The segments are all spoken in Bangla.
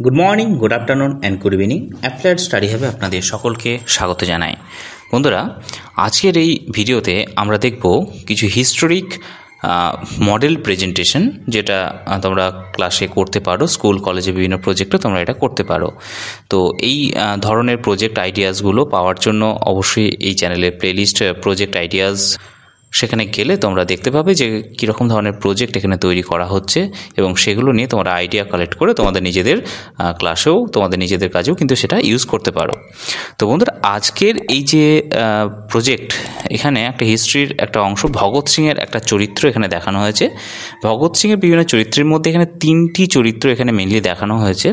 Good morning, good afternoon and good evening. Applied study হবে আপনাদের সকলকে স্বাগত জানাই। বন্ধুরা, আজকের এই ভিডিওতে আমরা দেখব কিছু হিস্টোরিক মডেল প্রেজেন্টেশন, যেটা তোমরা ক্লাসে করতে পারো, স্কুল কলেজে বিভিন্ন প্রজেক্টে তোমরা এটা করতে পারো। তো এই ধরনের প্রজেক্ট আইডিয়াসগুলো পাওয়ার জন্য অবশ্যই এই চ্যানেলের প্লেলিস্ট প্রজেক্ট আইডিয়াস, সেখানে গেলে তোমরা দেখতে পাবে যে কীরকম ধরনের প্রজেক্ট এখানে তৈরি করা হচ্ছে এবং সেগুলো নিয়ে তোমরা আইডিয়া কালেক্ট করে তোমাদের নিজেদের ক্লাসেও, তোমাদের নিজেদের কাজেও কিন্তু সেটা ইউজ করতে পারো। তো বন্ধুরা, আজকের এই যে প্রজেক্ট, এখানে একটা হিস্ট্রির একটা অংশ, ভগৎ সিংয়ের একটা চরিত্র এখানে দেখানো হয়েছে। ভগৎ সিংয়ের বিভিন্ন চরিত্রের মধ্যে এখানে 3টি চরিত্র এখানে মেনলি দেখানো হয়েছে।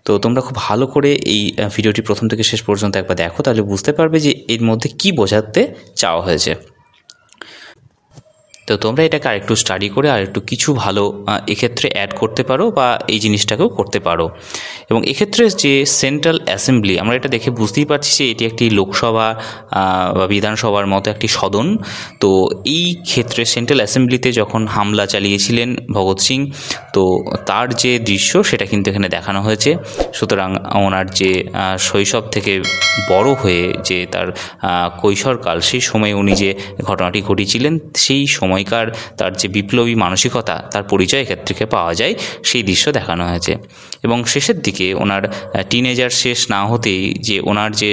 তো তোমরা খুব ভালো করে এই ভিডিওটি প্রথম থেকে শেষ পর্যন্ত একবার দেখো, তাহলে বুঝতে পারবে যে এর মধ্যে কী বোঝাতে চাওয়া হয়েছে। তো তোমরা এটাকে আরেকটু স্টাডি করে আরেকটু কিছু ভালো এক্ষেত্রে অ্যাড করতে পারো বা এই জিনিসটাকেও করতে পারো। এবং এক্ষেত্রে যে সেন্ট্রাল অ্যাসেম্বলি, আমরা এটা দেখে বুঝতেই পারছি যে এটি একটি লোকসভা বা বিধানসভার মতো একটি সদন। তো এই ক্ষেত্রে সেন্ট্রাল অ্যাসেম্বলিতে যখন হামলা চালিয়েছিলেন ভগৎ সিং, তো তার যে দৃশ্য সেটা কিন্তু এখানে দেখানো হয়েছে। সুতরাং ওনার যে শৈশব থেকে বড় হয়ে যে তার কৈশোরকাল, সেই সময়ে উনি যে ঘটনাটি ঘটিয়েছিলেন, সেই সময়কার তার যে বিপ্লবী মানসিকতা, তার পরিচয় ক্ষেত্রে পাওয়া যায়, সেই দৃশ্য দেখানো হয়েছে। এবং শেষের দিকে ওনার টিনেজার শেষ না হতেই যে ওনার যে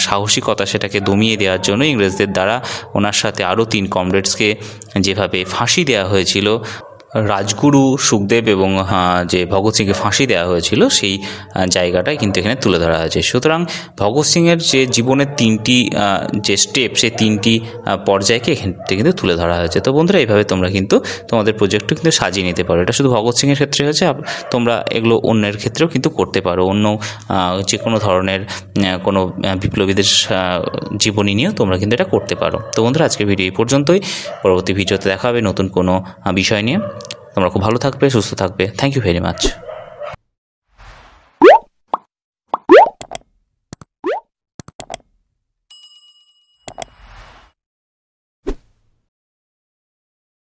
সাহসিকতা, সেটাকে দমিয়ে দেওয়ার জন্য ইংরেজদের দ্বারা ওনার সাথে আরও 3 কমরেডসকে যেভাবে ফাঁসি দেওয়া হয়েছিল, রাজগুরু সুখদেব এবং যে ভগৎ সিংকে ফাঁসি দেওয়া হয়েছিল, সেই জায়গাটাই কিন্তু এখানে তুলে ধরা হয়েছে। সুতরাং ভগৎ সিংয়ের যে জীবনের 3টি যে স্টেপ, সেই 3টি পর্যায়কে এখান থেকে কিন্তু তুলে ধরা হয়েছে। তো বন্ধুরা, এইভাবে তোমরা কিন্তু তোমাদের প্রজেক্টও কিন্তু সাজিয়ে নিতে পারো। এটা শুধু ভগৎ সিংয়ের ক্ষেত্রে হয়েছে, তোমরা এগুলো অন্যের ক্ষেত্রেও কিন্তু করতে পারো। অন্য যে কোনো ধরনের কোনো বিপ্লবীদের জীবনী নিয়েও তোমরা কিন্তু এটা করতে পারো। তো বন্ধুরা, আজকের ভিডিও এই পর্যন্তই। পরবর্তী ভিডিওতে দেখা হবে নতুন কোনো বিষয় নিয়ে। তোমরা খুব ভালো থাকবে, সুস্থ থাকবে। Thank you very much.